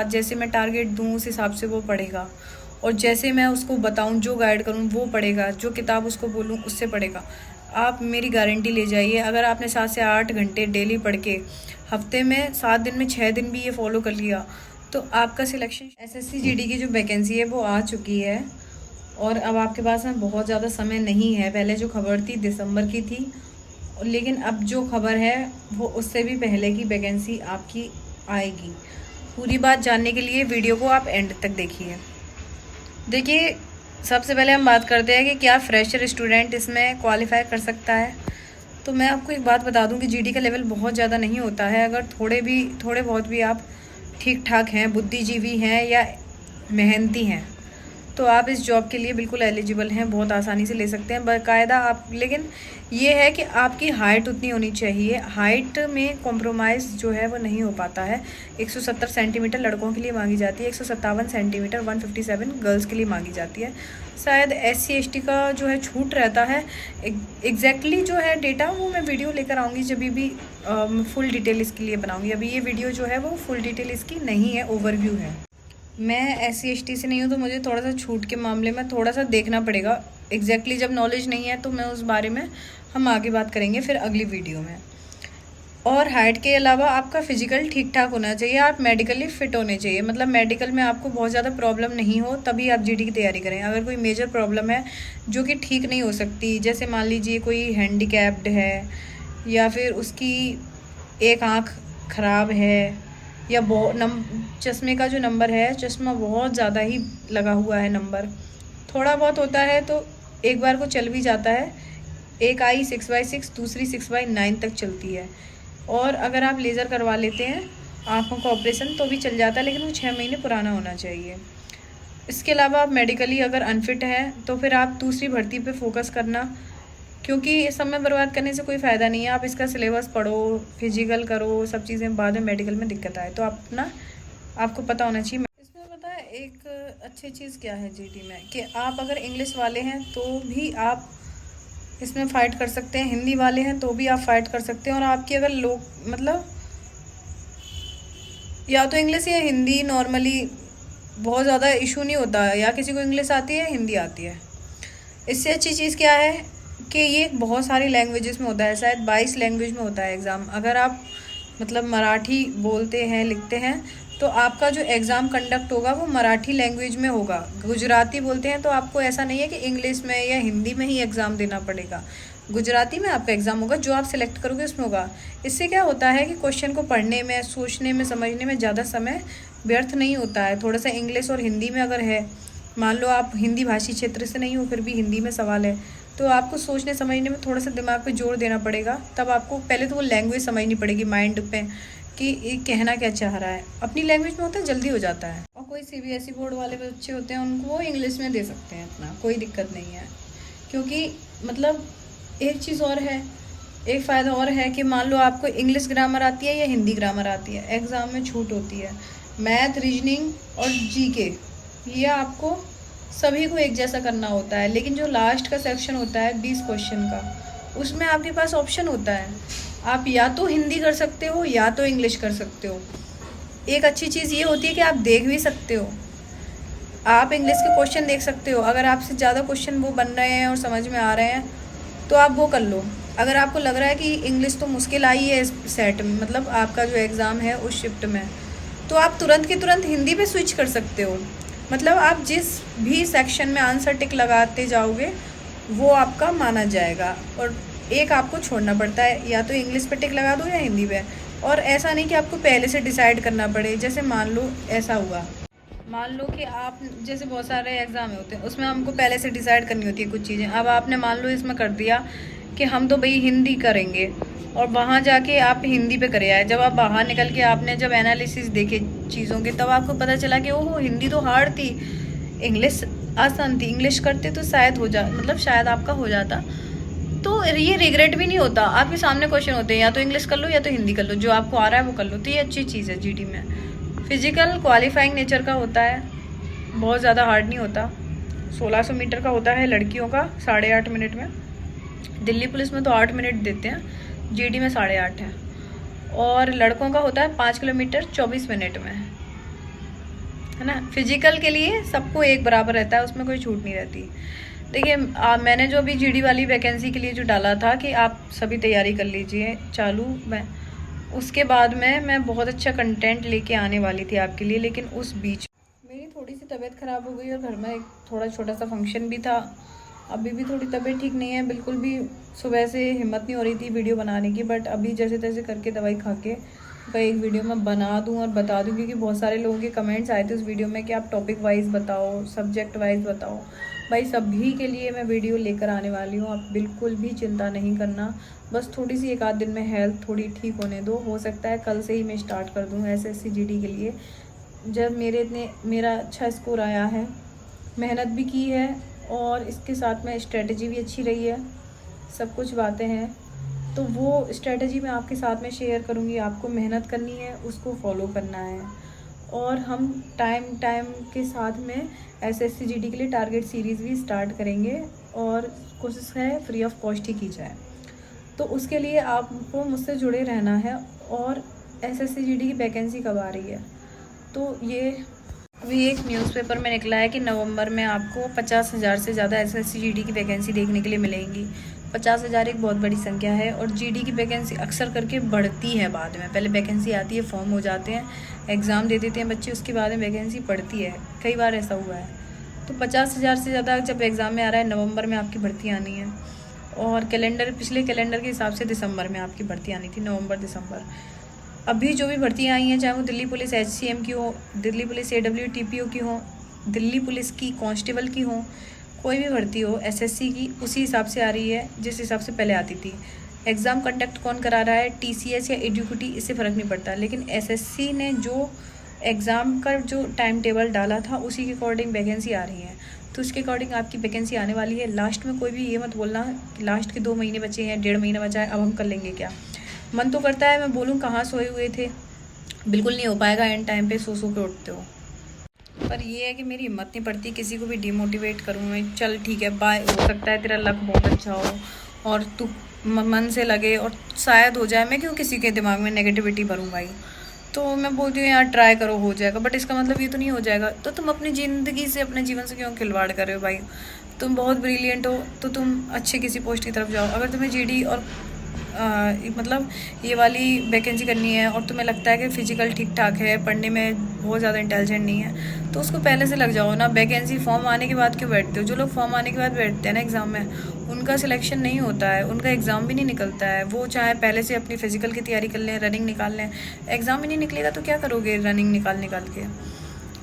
जैसे मैं टारगेट दूँ उस हिसाब से वो पढ़ेगा, और जैसे मैं उसको बताऊँ, जो गाइड करूँ वो पढ़ेगा, जो किताब उसको बोलूँ उससे पढ़ेगा। आप मेरी गारंटी ले जाइए, अगर आपने 7 से 8 घंटे डेली पढ़ के हफ्ते में 7 दिन में 6 दिन भी ये फॉलो कर लिया तो आपका सिलेक्शन एसएससी जीडी की जो वैकेंसी है वो आ चुकी है। और अब आपके पास में बहुत ज़्यादा समय नहीं है। पहले जो खबर थी दिसंबर की थी, लेकिन अब जो खबर है वो उससे भी पहले की वैकेंसी आपकी आएगी। पूरी बात जानने के लिए वीडियो को आप एंड तक देखिए। देखिए, सबसे पहले हम बात करते हैं कि क्या फ्रेशर स्टूडेंट इसमें क्वालिफाई कर सकता है। तो मैं आपको एक बात बता दूं कि जीडी का लेवल बहुत ज़्यादा नहीं होता है। अगर थोड़े बहुत भी आप ठीक ठाक हैं, बुद्धिजीवी हैं या मेहनती हैं, तो आप इस जॉब के लिए बिल्कुल एलिजिबल हैं, बहुत आसानी से ले सकते हैं बाकायदा आप। लेकिन ये है कि आपकी हाइट उतनी होनी चाहिए। हाइट में कॉम्प्रोमाइज़ जो है वो नहीं हो पाता है। 170 सेंटीमीटर लड़कों के लिए मांगी जाती है, 157 सेंटीमीटर 157 गर्ल्स के लिए मांगी जाती है। शायद SC ST का जो है छूट रहता है। एग्जैक्टली जो है डेटा वो मैं वीडियो लेकर आऊँगी जब भी फुल डिटेल इसके लिए बनाऊँगी। अभी ये वीडियो जो है वो फुल डिटेल इसकी नहीं है, ओवरव्यू है। मैं SC ST से नहीं हूँ तो मुझे थोड़ा सा छूट के मामले में थोड़ा सा देखना पड़ेगा। एग्जैक्टली जब नॉलेज नहीं है तो मैं उस बारे में हम आगे बात करेंगे फिर अगली वीडियो में। और हाइट के अलावा आपका फिजिकल ठीक ठाक होना चाहिए, आप मेडिकली फ़िट होने चाहिए। मतलब मेडिकल में आपको बहुत ज़्यादा प्रॉब्लम नहीं हो तभी आप जीडी की तैयारी करें। अगर कोई मेजर प्रॉब्लम है जो कि ठीक नहीं हो सकती, जैसे मान लीजिए कोई हैंडीकैप्ड है या फिर उसकी एक आँख ख़राब है या चश्मे का जो नंबर है, चश्मा बहुत ज़्यादा ही लगा हुआ है, नंबर थोड़ा बहुत होता है तो एक बार को चल भी जाता है। एक आई 6/6, दूसरी 6/9 तक चलती है। और अगर आप लेज़र करवा लेते हैं आँखों का ऑपरेशन तो भी चल जाता है, लेकिन वो 6 महीने पुराना होना चाहिए। इसके अलावा आप मेडिकली अगर अनफिट हैं तो फिर आप दूसरी भर्ती पे फोकस करना, क्योंकि समय बर्बाद करने से कोई फ़ायदा नहीं है। आप इसका सिलेबस पढ़ो, फिजिकल करो, सब चीज़ें, बाद में मेडिकल में दिक्कत आए तो आपको पता होना चाहिए। इसमें पता है एक अच्छी चीज़ क्या है जीडी में, कि आप अगर इंग्लिश वाले हैं तो भी आप इसमें फ़ाइट कर सकते हैं, हिंदी वाले हैं तो भी आप फ़ाइट कर सकते हैं। और आपकी अगर मतलब या तो इंग्लिश या हिंदी नॉर्मली बहुत ज़्यादा इशू नहीं होता है, या किसी को इंग्लिश आती है हिंदी आती है। इससे अच्छी चीज़ क्या है कि ये बहुत सारी लैंग्वेजेस में होता है, शायद 22 लैंग्वेज में होता है एग्ज़ाम। अगर आप मतलब मराठी बोलते हैं, लिखते हैं, तो आपका जो एग्ज़ाम कंडक्ट होगा वो मराठी लैंग्वेज में होगा। गुजराती बोलते हैं तो आपको ऐसा नहीं है कि इंग्लिश में या हिंदी में ही एग्ज़ाम देना पड़ेगा, गुजराती में आपका एग्ज़ाम होगा, जो आप सिलेक्ट करोगे उसमें होगा। इससे क्या होता है कि क्वेश्चन को पढ़ने में, सोचने में, समझने में ज़्यादा समय व्यर्थ नहीं होता है। थोड़ा सा इंग्लिश और हिंदी में अगर है, मान लो आप हिंदी भाषी क्षेत्र से नहीं हो फिर भी हिंदी में सवाल है, तो आपको सोचने समझने में थोड़ा सा दिमाग पे जोर देना पड़ेगा। तब आपको पहले तो वो लैंग्वेज समझनी पड़ेगी माइंड पे कि ये कहना क्या चाह रहा है। अपनी लैंग्वेज में होता है जल्दी हो जाता है। और कोई CBSE बोर्ड वाले बच्चे होते हैं उनको वो इंग्लिश में दे सकते हैं, अपना कोई दिक्कत नहीं है। क्योंकि मतलब एक चीज़ और है, एक फ़ायदा और है कि मान लो आपको इंग्लिश ग्रामर आती है या हिंदी ग्रामर आती है, एग्ज़ाम में छूट होती है। मैथ, रीजनिंग और GK ये आपको सभी को एक जैसा करना होता है, लेकिन जो लास्ट का सेक्शन होता है 20 क्वेश्चन का, उसमें आपके पास ऑप्शन होता है, आप या तो हिंदी कर सकते हो या तो इंग्लिश कर सकते हो। एक अच्छी चीज़ ये होती है कि आप देख भी सकते हो, आप इंग्लिश के क्वेश्चन देख सकते हो। अगर आपसे ज़्यादा क्वेश्चन वो बन रहे हैं और समझ में आ रहे हैं तो आप वो कर लो। अगर आपको लग रहा है कि इंग्लिश तो मुश्किल आई है इस सेट में, मतलब आपका जो एग्ज़ाम है उस शिफ्ट में, तो आप तुरंत के तुरंत हिंदी पे स्विच कर सकते हो। मतलब आप जिस भी सेक्शन में आंसर टिक लगाते जाओगे वो आपका माना जाएगा, और एक आपको छोड़ना पड़ता है, या तो इंग्लिश पे टिक लगा दो या हिंदी पे। और ऐसा नहीं कि आपको पहले से डिसाइड करना पड़े। जैसे मान लो ऐसा हुआ, मान लो कि आप जैसे बहुत सारे एग्ज़ाम होते हैं उसमें हमको पहले से डिसाइड करनी होती है कुछ चीज़ें। अब आपने मान लो इसमें कर दिया कि हम तो भाई हिंदी करेंगे, और वहाँ जाके आप हिंदी पे करे आए। जब आप बाहर निकल के आपने जब एनालिसिस देखे चीज़ों के, तब आपको पता चला कि ओहो हिंदी तो हार्ड थी, इंग्लिश आसान थी। इंग्लिश करते तो शायद आपका हो जाता। तो ये रिग्रेट भी नहीं होता, आपके सामने क्वेश्चन होते हैं, या तो इंग्लिश कर लो या तो हिंदी कर लो, जो आपको आ रहा है वो कर लो। तो ये अच्छी चीज़ है जीडी में। फिजिकल क्वालिफाइंग नेचर का होता है, बहुत ज़्यादा हार्ड नहीं होता। 1600 मीटर का होता है लड़कियों का 8.5 मिनट में, दिल्ली पुलिस में तो 8 मिनट देते हैं, जीडी में 8.5 है। और लड़कों का होता है 5 किलोमीटर 24 मिनट में। है ना। फिजिकल के लिए सबको एक बराबर रहता है, उसमें कोई छूट नहीं रहती। देखिए मैंने जो अभी जीडी वाली वैकेंसी के लिए जो डाला था कि आप सभी तैयारी कर लीजिए चालू, मैं उसके बाद में मैं बहुत अच्छा कंटेंट लेके आने वाली थी आपके लिए, लेकिन उस बीच मेरी थोड़ी सी तबीयत ख़राब हो गई और घर में एक थोड़ा छोटा सा फंक्शन भी था। अभी भी थोड़ी तबीयत ठीक नहीं है, बिल्कुल भी सुबह से हिम्मत नहीं हो रही थी वीडियो बनाने की, बट अभी जैसे तैसे करके दवाई खा के एक वीडियो मैं बना दूं और बता दूं, क्योंकि बहुत सारे लोगों के कमेंट्स आए थे उस वीडियो में कि आप टॉपिक वाइज बताओ, सब्जेक्ट वाइज बताओ। भाई सभी के लिए मैं वीडियो लेकर आने वाली हूँ, आप बिल्कुल भी चिंता नहीं करना। बस थोड़ी सी एक आध दिन में हेल्थ थोड़ी ठीक होने दो, हो सकता है कल से ही मैं स्टार्ट कर दूँ SSC GD के लिए। जब मेरा अच्छा स्कोर आया है, मेहनत भी की है और इसके साथ में स्ट्रेटजी भी अच्छी रही है, सब कुछ बातें हैं, तो वो स्ट्रेटजी मैं आपके साथ में शेयर करूँगी। आपको मेहनत करनी है, उसको फॉलो करना है, और हम टाइम के साथ में SSC GD के लिए टारगेट सीरीज़ भी स्टार्ट करेंगे और कोशिश है फ्री ऑफ कॉस्ट ही की जाए। तो उसके लिए आपको मुझसे जुड़े रहना है। और SSC GD की वैकेंसी कब आ रही है, तो ये अभी एक न्यूज़पेपर में निकला है कि नवंबर में आपको 50,000 से ज़्यादा SSC GD की वैकेंसी देखने के लिए मिलेंगी। 50,000 एक बहुत बड़ी संख्या है, और GD की वैकेंसी अक्सर करके बढ़ती है बाद में। पहले वैकेंसी आती है, फॉर्म हो जाते हैं, एग्ज़ाम दे देते हैं बच्चे, उसके बाद में वैकेंसी बढ़ती है, कई बार ऐसा हुआ है। तो 50,000 से ज़्यादा जब एग्ज़ाम में आ रहा है, नवंबर में आपकी भर्ती आनी है, और पिछले कैलेंडर के हिसाब से दिसंबर में आपकी भर्ती आनी थी, नवंबर दिसंबर। अभी जो भी भर्तियाँ आई हैं, चाहे वो दिल्ली पुलिस HCM की हो, दिल्ली पुलिस AW TPO की हो, दिल्ली पुलिस की कांस्टेबल की हो, कोई भी भर्ती हो SSC की, उसी हिसाब से आ रही है जिस हिसाब से पहले आती थी। एग्ज़ाम कंडक्ट कौन करा रहा है, TCS या एडुकेटी, इससे फ़र्क नहीं पड़ता, लेकिन SSC ने जो एग्ज़ाम का जो टाइम टेबल डाला था उसी के अकॉर्डिंग वैकेंसी आ रही है। तो उसके अकॉर्डिंग आपकी वैकेंसी आने वाली है। लास्ट में कोई भी ये मत बोलना कि लास्ट के 2 महीने बचे हैं, 1.5 महीना बचा है, अब हम कर लेंगे क्या। मन तो करता है मैं बोलूँ कहाँ सोए हुए थे, बिल्कुल नहीं हो पाएगा, एंड टाइम पे सो के उठते हो। पर ये है कि मेरी हिम्मत नहीं पड़ती किसी को भी डिमोटिवेट करूँ मैं। चल ठीक है बाय, हो सकता है तेरा लक बहुत अच्छा हो और तू मन से लगे और शायद हो जाए। मैं क्यों किसी के दिमाग में नेगेटिविटी भरूँ भाई। तो मैं बोलती हूँ यार ट्राई करो, हो जाएगा, बट इसका मतलब ये तो नहीं हो जाएगा। तो तुम अपनी ज़िंदगी से, अपने जीवन से क्यों खिलवाड़ कर रहे हो भाई। तुम बहुत ब्रिलियंट हो तो तुम अच्छे किसी पोस्ट की तरफ जाओ। अगर तुम्हें GD और मतलब ये वाली वैकेंसी करनी है और तुम्हें लगता है कि फ़िज़िकल ठीक ठाक है, पढ़ने में बहुत ज़्यादा इंटेलिजेंट नहीं है, तो उसको पहले से लग जाओ ना। वैकेंसी फॉर्म आने के बाद क्यों बैठते हो। जो लोग फॉर्म आने के बाद बैठते हैं ना एग्ज़ाम में, उनका सिलेक्शन नहीं होता है, उनका एग्ज़ाम भी नहीं निकलता है। वो चाहे पहले से अपनी फ़िज़िकल की तैयारी कर लें, रनिंग निकाल लें, एग्ज़ाम ही नहीं निकलेगा तो क्या करोगे रनिंग निकाल के।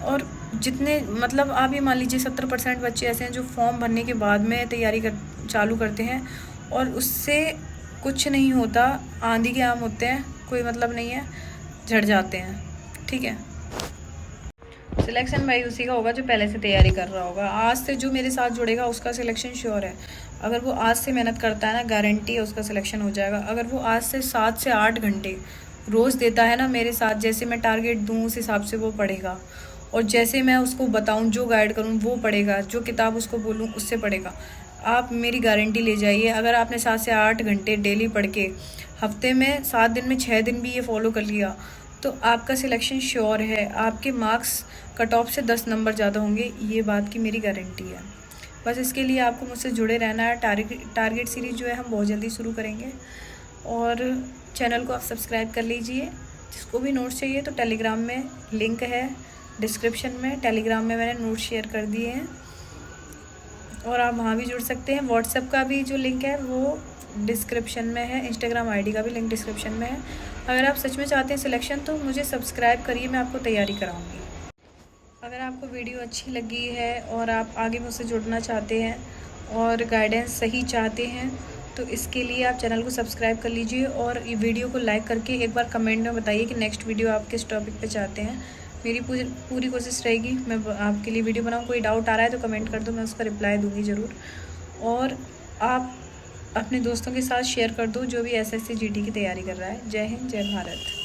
और जितने मतलब आप ये मान लीजिए 70% बच्चे ऐसे हैं जो फॉर्म भरने के बाद में तैयारी चालू करते हैं और उससे कुछ नहीं होता, आंधी के आम होते हैं, कोई मतलब नहीं है, झड़ जाते हैं। ठीक है, सिलेक्शन भाई उसी का होगा जो पहले से तैयारी कर रहा होगा। आज से जो मेरे साथ जुड़ेगा उसका सिलेक्शन श्योर है। अगर वो आज से मेहनत करता है ना, गारंटी है उसका सिलेक्शन हो जाएगा। अगर वो आज से 7 से 8 घंटे रोज़ देता है ना मेरे साथ, जैसे मैं टारगेट दूँ उस हिसाब से वो पढ़ेगा, और जैसे मैं उसको बताऊँ, जो गाइड करूँ वो पढ़ेगा, जो किताब उसको बोलूँ उससे पढ़ेगा। आप मेरी गारंटी ले जाइए। अगर आपने 7 से 8 घंटे डेली पढ़ के हफ्ते में 7 दिन में 6 दिन भी ये फॉलो कर लिया तो आपका सिलेक्शन श्योर है। आपके मार्क्स कट ऑफ से 10 नंबर ज़्यादा होंगे, ये बात की मेरी गारंटी है। बस इसके लिए आपको मुझसे जुड़े रहना है। टारगेट सीरीज़ जो है हम बहुत जल्दी शुरू करेंगे, और चैनल को आप सब्सक्राइब कर लीजिए। जिसको भी नोट्स चाहिए तो टेलीग्राम में लिंक है डिस्क्रिप्शन में, टेलीग्राम में मैंने नोट्स शेयर कर दिए हैं और आप वहाँ भी जुड़ सकते हैं। व्हाट्सएप का भी जो लिंक है वो डिस्क्रिप्शन में है, इंस्टाग्राम ID का भी लिंक डिस्क्रिप्शन में है। अगर आप सच में चाहते हैं सिलेक्शन तो मुझे सब्सक्राइब करिए, मैं आपको तैयारी कराऊंगी। अगर आपको वीडियो अच्छी लगी है और आप आगे मुझसे जुड़ना चाहते हैं और गाइडेंस सही चाहते हैं तो इसके लिए आप चैनल को सब्सक्राइब कर लीजिए, और ये वीडियो को लाइक करके एक बार कमेंट में बताइए कि नेक्स्ट वीडियो आप किस टॉपिक पे चाहते हैं। मेरी पूरी कोशिश रहेगी मैं आपके लिए वीडियो बनाऊँ। कोई डाउट आ रहा है तो कमेंट कर दो, मैं उसका रिप्लाई दूँगी ज़रूर। और आप अपने दोस्तों के साथ शेयर कर दो जो भी SSC GD की तैयारी कर रहा है। जय हिंद, जय भारत।